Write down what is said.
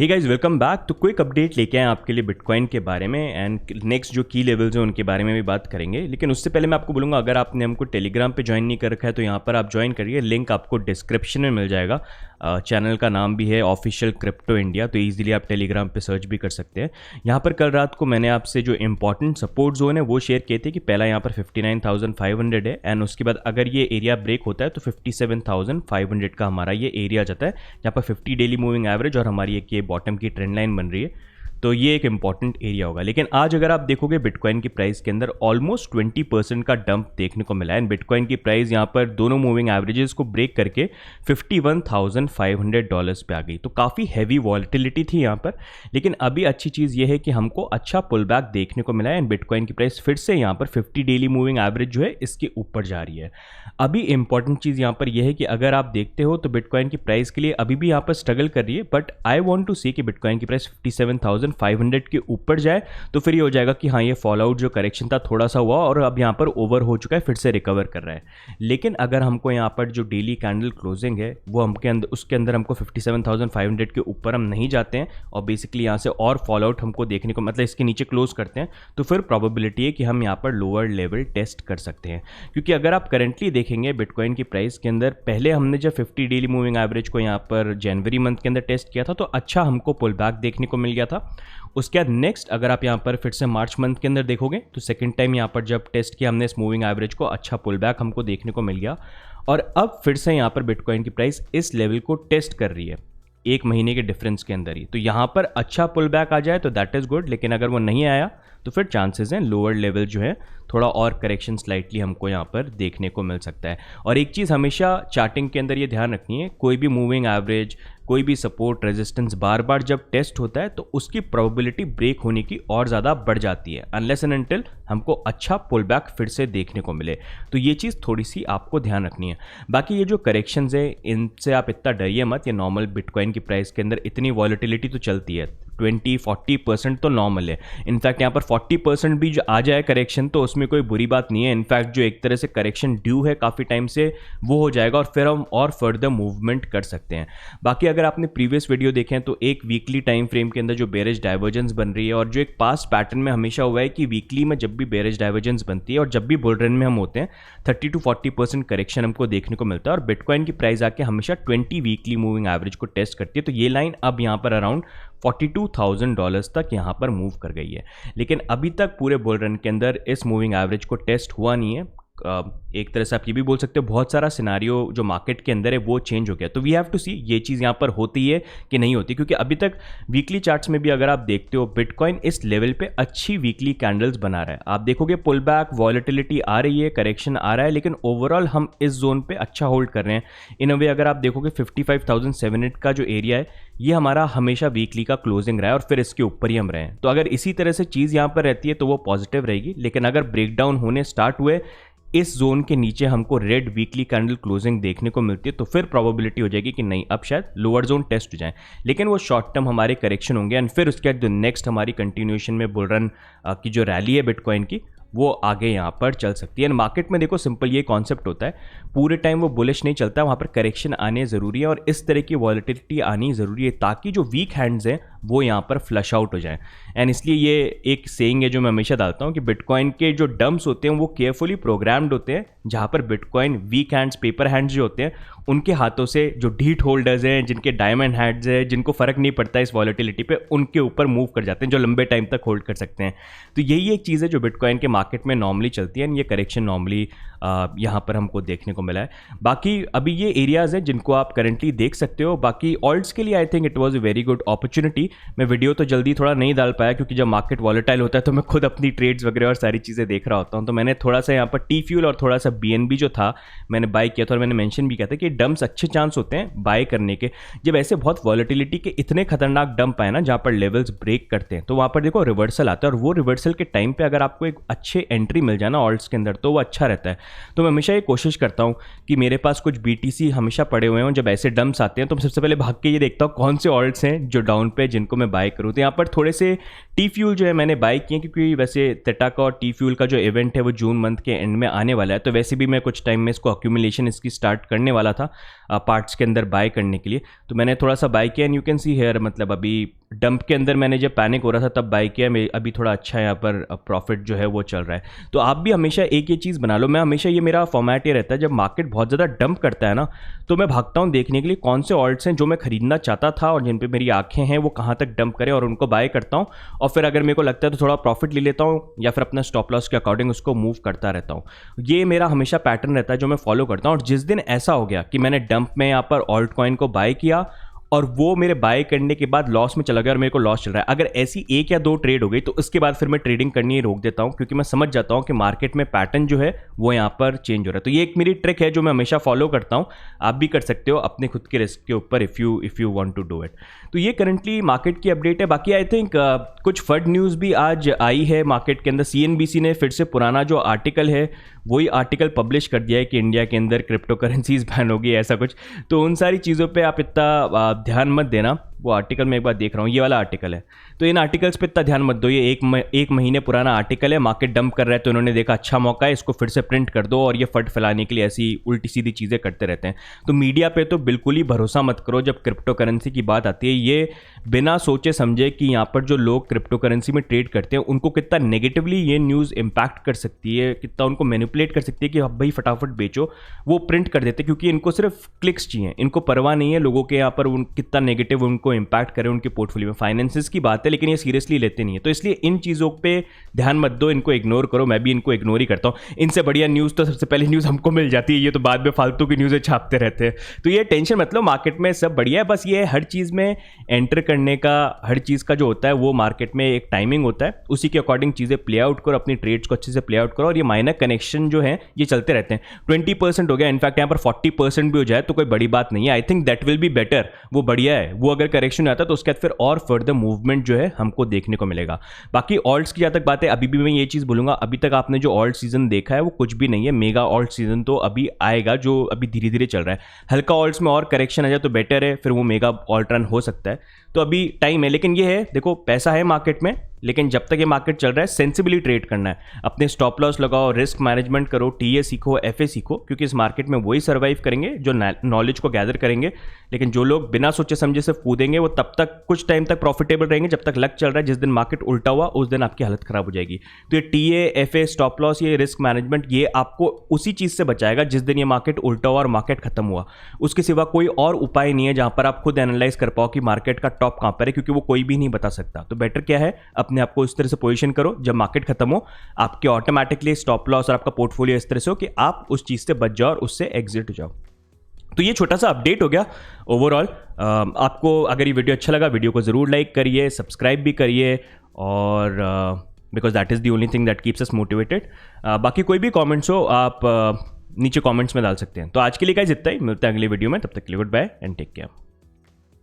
हे guys, welcome back. तो quick update लेके आए आपके लिए बिटकॉइन के बारे में एंड नेक्स्ट जो की लेवल्स हैं उनके बारे में भी बात करेंगे। लेकिन उससे पहले मैं आपको बोलूँगा, अगर आपने हमको टेलीग्राम पे ज्वाइन नहीं कर रखा है तो यहाँ पर आप ज्वाइन करिए, लिंक आपको डिस्क्रिप्शन में मिल जाएगा। चैनल का नाम भी है ऑफिशियल क्रिप्टो इंडिया, तो ईजिली आप टेलीग्राम पे सर्च भी कर सकते हैं। यहाँ पर कल रात को मैंने आपसे जो इंपॉर्टेंट सपोर्ट जोन है वो शेयर किए थे कि पहला यहाँ पर 59,500 है एंड उसके बाद अगर ये एरिया ब्रेक होता है तो 57,500 का हमारा ये एरिया जाता है, जहाँ पर 50 डेली मूविंग एवरेज और हमारी एक ये बॉटम की ट्रेंड लाइन बन रही है। तो ये एक इंपॉर्टेंट एरिया होगा। लेकिन आज अगर आप देखोगे बिटकॉइन की प्राइस के अंदर ऑलमोस्ट 20% का डंप देखने को मिला है। बिटकॉइन की प्राइस यहाँ पर दोनों मूविंग एवरेजेस को ब्रेक करके $51,500 पे आ गई। तो काफ़ी हैवी वॉलेटिलिटी थी यहाँ पर। लेकिन अभी अच्छी चीज़ ये है कि हमको अच्छा पुल बैक देखने को मिला है एंड बिटकॉइन की प्राइस फिर से यहाँ पर 50 डेली मूविंग एवरेज जो है इसके ऊपर जा रही है। अभी इंपॉर्टेंट चीज़ यहाँ पर यह है कि अगर आप देखते हो तो बिटकॉइन की प्राइस के लिए अभी भी यहाँ पर स्ट्रगल कर रही है, बट आई वांट टू सी कि बिटकॉइन की प्राइस 57,500 के ऊपर जाए तो फिर ये हो जाएगा कि हाँ, ये फॉल आउट जो करेक्शन था थोड़ा सा हुआ और अब यहाँ पर ओवर हो चुका है, फिर से रिकवर कर रहा है। लेकिन अगर हमको यहाँ पर जो डेली कैंडल क्लोजिंग है वो उसके अंदर हमको 57,500 के ऊपर हम नहीं जाते हैं और बेसिकली यहाँ से और फॉल आउट हमको देखने को, मतलब इसके नीचे क्लोज करते हैं, तो फिर प्रोबेबिलिटी है कि हम यहाँ पर लोअर लेवल टेस्ट कर सकते हैं। क्योंकि अगर आप करेंटली देखेंगे बिटकॉइन की प्राइस के अंदर, पहले हमने जब 50 डेली मूविंग एवरेज को यहाँ पर जनवरी मंथ के अंदर टेस्ट किया था तो अच्छा हमको पुल बैक देखने को मिल गया था। उसके बाद नेक्स्ट अगर आप यहाँ पर फिर से मार्च मंथ के अंदर देखोगे तो सेकंड टाइम यहाँ पर जब टेस्ट किया हमने इस मूविंग एवरेज को, अच्छा पुल बैक हमको देखने को मिल गया और अब फिर से यहाँ पर बिटकॉइन की प्राइस इस लेवल को टेस्ट कर रही है एक महीने के डिफरेंस के अंदर ही। तो यहाँ पर अच्छा पुल बैक आ जाए तो दैट इज़ गुड, लेकिन अगर वो नहीं आया तो फिर चांसेस हैं लोअर लेवल जो है थोड़ा और करेक्शन स्लाइटली हमको यहाँ पर देखने को मिल सकता है। और एक चीज़ हमेशा चार्टिंग के अंदर ये ध्यान रखनी है, कोई भी मूविंग एवरेज, कोई भी सपोर्ट रेजिस्टेंस बार बार जब टेस्ट होता है तो उसकी प्रोबेबिलिटी ब्रेक होने की और ज़्यादा बढ़ जाती है, अनलेस एंड अनटिल हमको अच्छा पुल बैक फिर से देखने को मिले। तो ये चीज़ थोड़ी सी आपको ध्यान रखनी है। बाकी ये जो करेक्शंस है इनसे आप इतना डरिए मत। ये नॉर्मल बिटकॉइन की प्राइस के अंदर इतनी वॉलेटिलिटी तो चलती है, 20-40% तो नॉर्मल है। इनफैक्ट यहाँ पर 40% भी जो आ जाए करेक्शन तो उसमें कोई बुरी बात नहीं है। इनफैक्ट जो एक तरह से करेक्शन ड्यू है काफ़ी टाइम से वो हो जाएगा और फिर हम और फर्दर मूवमेंट कर सकते हैं। बाकी अगर आपने प्रीवियस वीडियो देखे हैं तो एक वीकली टाइम फ्रेम के अंदर जो बेरिश डाइवर्जेंस बन रही है और जो एक पास्ट पैटर्न में हमेशा हुआ है कि वीकली में जब भी बेरिश डाइवर्जेंस बनती है और जब भी बुल रन में हम होते हैं 30-40% करेक्शन हमको देखने को मिलता है और बिटकॉइन की प्राइस आके हमेशा 20 वीकली मूविंग एवरेज को टेस्ट करती है। तो ये लाइन अब यहाँ पर अराउंड $42,000 तक यहाँ पर मूव कर गई है। लेकिन अभी तक पूरे बुल रन के अंदर इस मूविंग एवरेज को टेस्ट हुआ नहीं है। एक तरह से आप ये भी बोल सकते हो बहुत सारा सिनारियो जो मार्केट के अंदर है वो चेंज हो गया। तो वी हैव टू सी ये चीज़ यहाँ पर होती है कि नहीं होती, क्योंकि अभी तक वीकली चार्ट्स में भी अगर आप देखते हो बिटकॉइन इस लेवल पे अच्छी वीकली कैंडल्स बना रहा है। आप देखोगे पुल बैक, वॉलेटिलिटी आ रही है, करेक्शन आ रहा है, लेकिन ओवरऑल हम इस जोन पे अच्छा होल्ड कर रहे हैं। इन अ वे अगर आप देखोगे 55,700 का जो एरिया है ये हमारा हमेशा वीकली का क्लोजिंग रहा है और फिर इसके ऊपर ही हम रहे हैं। तो अगर इसी तरह से चीज़ यहाँ पर रहती है तो वो पॉजिटिव रहेगी। लेकिन अगर ब्रेकडाउन होने स्टार्ट हुए, इस जोन के नीचे हमको रेड वीकली कैंडल क्लोजिंग देखने को मिलती है तो फिर प्रोबेबिलिटी हो जाएगी कि नहीं, अब शायद लोअर जोन टेस्ट हो जाए। लेकिन वो शॉर्ट टर्म हमारे करेक्शन होंगे एंड फिर उसके बाद नेक्स्ट हमारी कंटिन्यूएशन में बुल रन की जो रैली है बिटकॉइन की वो आगे यहाँ पर चल सकती है। एंड मार्केट में देखो सिंपल ये कॉन्सेप्ट होता है, पूरे टाइम वो बुलिश नहीं चलता, वहाँ पर करेक्शन आने ज़रूरी है और इस तरह की वॉलेटिलिटी आनी ज़रूरी है ताकि जो वीक हैंड्स हैं वो यहाँ पर फ्लश आउट हो जाए। एंड इसलिए ये एक सेइंग है जो मैं हमेशा डालता हूँ कि बिटकॉइन के जो डम्प्स होते हैं वो केयरफुली प्रोग्राम्ड होते हैं, जहाँ पर bitcoin weak hands, paper hands जो होते हैं उनके हाथों से, जो डीट होल्डर्स हैं, जिनके डायमंड हैंड्स हैं, जिनको फ़र्क नहीं पड़ता इस वॉलेटिलिटी पे, उनके ऊपर मूव कर जाते हैं, जो लंबे टाइम तक होल्ड कर सकते हैं। तो यही एक चीज़ है जो बिटकॉइन के मार्केट में नॉर्मली चलती है एंड ये करेक्शन नॉर्मली यहाँ पर हमको देखने को मिला है। बाकी अभी ये एरियाज़ हैं जिनको आप करंटली देख सकते हो। बाकी ऑल्ट्स के लिए I think it was a very good opportunity. मैं वीडियो तो जल्दी थोड़ा नहीं डाल पाया क्योंकि जब मार्केट वॉलेटाइल होता है तो मैं खुद अपनी ट्रेड्स वगैरह और सारी चीज़ें देख रहा होता हूँ। तो मैंने थोड़ा सा यहाँ पर टी फ्यूल और थोड़ा सा BNB जो था मैंने बाय किया था और मैंने मेंशन भी किया था कि डंप्स अच्छे चांस होते हैं बाय करने के। जब ऐसे बहुत वॉलेटिलिटी के इतने खतरनाक डंप आए ना जहाँ पर लेवल्स ब्रेक करते हैं तो वहाँ पर देखो रिवर्सल आता है और वो रिवर्सल के टाइम पे अगर आपको एक अच्छे एंट्री मिल जाए ना ऑल्ट्स के अंदर तो वो अच्छा रहता है। तो मैं हमेशा ये कोशिश करता हूँ कि मेरे पास कुछ BTC हमेशा पड़े हुए हों, जब ऐसे डंप्स आते हैं तो मैं सबसे पहले भाग के ये देखता हूँ कौन से ऑल्ट्स हैं जो डाउन पे जिनको मैं बाय करूँ। तो यहाँ पर थोड़े से टी फ्यूल जो है मैंने बाय किए, क्योंकि वैसे टेटा का और टी फ्यूल का जो इवेंट है वो जून मंथ के एंड में आने वाला है, तो वैसे भी मैं कुछ टाइम में इसको अक्यूमुलेशन इसकी स्टार्ट करने वाला था पार्ट्स के अंदर बाय करने के लिए। तो मैंने थोड़ा सा बाय किया and you can see here, मतलब अभी डंप के अंदर मैंने जब पैनिक हो रहा था तब बाय किया, अभी थोड़ा अच्छा यहाँ पर प्रॉफिट जो है वो चल रहा है। तो आप भी हमेशा एक ये चीज़ बना लो, मैं हमेशा ये मेरा फॉर्मेट ये रहता है, जब मार्केट बहुत ज़्यादा डंप करता है ना तो मैं भागता हूँ देखने के लिए कौन से ऑल्ट्स हैं जो मैं खरीदना चाहता था और जिन पे मेरी आंखें हैं वो कहाँ तक डंप करें, और उनको बाय करता हूँ। और फिर अगर मेरे को लगता है तो थोड़ा प्रॉफिट ले लेता हूँ या फिर अपना स्टॉप लॉस के अकॉर्डिंग उसको मूव करता रहता हूँ। ये मेरा हमेशा पैटर्न रहता है जो मैं फॉलो करता हूँ। और जिस दिन ऐसा हो गया कि मैंने डंप में यहाँ पर ऑल्ट कॉइन को बाय किया और वो मेरे बाय करने के बाद लॉस में चला गया और मेरे को लॉस चल रहा है, अगर ऐसी एक या दो ट्रेड हो गई तो उसके बाद फिर मैं ट्रेडिंग करनी ही रोक देता हूं, क्योंकि मैं समझ जाता हूं कि मार्केट में पैटर्न जो है वो यहाँ पर चेंज हो रहा है। तो ये एक मेरी ट्रिक है जो मैं हमेशा फॉलो करता हूं, आप भी कर सकते हो अपने खुद के रिस्क के ऊपर if you want to do it. तो ये करंटली मार्केट की अपडेट है। बाकी आई थिंक कुछ फड न्यूज़ भी आज आई है मार्केट के अंदर। CNBC ने फिर से पुराना जो आर्टिकल है वही आर्टिकल पब्लिश कर दिया है कि इंडिया के अंदर क्रिप्टो करेंसीज बैन होगी, ऐसा कुछ। तो उन सारी चीज़ों पे आप इतना ध्यान मत देना। वो आर्टिकल मैं एक बार देख रहा हूँ, ये वाला आर्टिकल है, तो इन आर्टिकल्स पे इतना ध्यान मत दो। ये एक महीने पुराना आर्टिकल है, मार्केट डंप कर रहा है तो इन्होंने देखा अच्छा मौका है, इसको फिर से प्रिंट कर दो, और ये फट फैलाने के लिए ऐसी उल्टी सीधी चीज़ें करते रहते हैं। तो मीडिया पे तो बिल्कुल ही भरोसा मत करो जब क्रिप्टो करेंसी की बात आती है। ये बिना सोचे समझे कि यहाँ पर जो लोग क्रिप्टो करेंसी में ट्रेड करते हैं उनको कितना नेगेटिवली ये न्यूज़ इम्पैक्ट कर सकती है, कितना उनको मैनिपुलेट कर सकती है कि अब भाई फटाफट बेचो, वो प्रिंट कर देते हैं, क्योंकि इनको सिर्फ क्लिक्स चाहिए, इनको परवाह नहीं है लोगों के यहाँ पर कितना नेगेटिव उनको इम्पैक्ट करे उनके पोर्टफोलियो में। फाइनेंसेस की बात है लेकिन ये सीरियसली लेते नहीं है, तो इसलिए इन चीज़ों पे ध्यान मत दो, इनको इग्नोर करो। मैं भी इनको इग्नोर ही करता हूँ। इनसे बढ़िया न्यूज़ तो सबसे पहले न्यूज़ हमको मिल जाती है, ये तो बाद में फालतू की न्यूज़ें छापते रहते हैं। तो ये टेंशन मतलब मार्केट में सब बढ़िया है, बस ये हर चीज़ में एंटर करने का, हर चीज़ का जो होता है वो मार्केट में एक टाइमिंग होता है, उसी के अकॉर्डिंग चीज़ें प्ले आउट करो, अपनी ट्रेड्स को अच्छे से प्ले आउट करो। और ये माइनर कनेक्शन जो है ये चलते रहते हैं। 20% हो गया, इनफैक्ट यहाँ पर 40% भी हो जाए तो कोई बड़ी बात नहीं है। I think that will be better, वो बढ़िया है। वो अगर करेक्शन आता है तो उसके बाद फिर और फर्दर मूवमेंट जो है हमको देखने को मिलेगा। बाकी ऑल्ट्स की जहाँ तक बात है, अभी भी मैं ये चीज़ बोलूँगा, अभी तक आपने जो ऑल्ट सीजन देखा है वो कुछ भी नहीं है। मेगा ऑल्ट सीजन तो अभी आएगा जो अभी धीरे धीरे चल रहा है। हल्का ऑल्ट्स में और करेक्शन आ जाए तो बेटर है, फिर वो मेगा ऑल्ट रन हो सकता है। तो अभी टाइम है, लेकिन ये है, देखो पैसा है मार्केट में, लेकिन जब तक ये मार्केट चल रहा है सेंसिबली ट्रेड करना है। अपने स्टॉप लॉस लगाओ, रिस्क मैनेजमेंट करो, टीए सीखो, एफए सीखो, क्योंकि इस मार्केट में वही सर्वाइव करेंगे जो नॉलेज को गैदर करेंगे। लेकिन जो लोग बिना सोचे समझे से कूदेंगे वो तब तक कुछ टाइम तक प्रॉफिटेबल रहेंगे जब तक लक चल रहा है। जिस दिन मार्केट उल्टा हुआ उस दिन आपकी हालत खराब हो जाएगी। तो ये टीए, एफए, स्टॉप लॉस, ये रिस्क मैनेजमेंट, ये आपको उसी चीज़ से बचाएगा जिस दिन ये मार्केट उल्टा हुआ और मार्केट खत्म हुआ। उसके सिवा कोई और उपाय नहीं है जहां पर आप खुद एनालाइज कर पाओ कि मार्केट का टॉप कहां पर है, क्योंकि वो कोई भी नहीं बता सकता। तो बेटर क्या है, अपने आप को इस तरह से पोजीशन करो जब मार्केट खत्म हो, आपके ऑटोमेटिकली स्टॉप लॉस और आपका पोर्टफोलियो इस तरह से हो कि आप उस चीज से बच जाओ और उससे एग्जिट हो जाओ। तो ये छोटा सा अपडेट हो गया ओवरऑल। आपको अगर ये वीडियो अच्छा लगा, वीडियो को जरूर लाइक करिए, सब्सक्राइब भी करिए, और because that is the only thing that keeps us motivated. बाकी कोई भी कमेंट्स हो आप नीचे कमेंट्स में डाल सकते हैं। तो आज के लिए गाइस इतना ही, मिलते हैं अगली वीडियो में, तब तक के लिए goodbye and take care.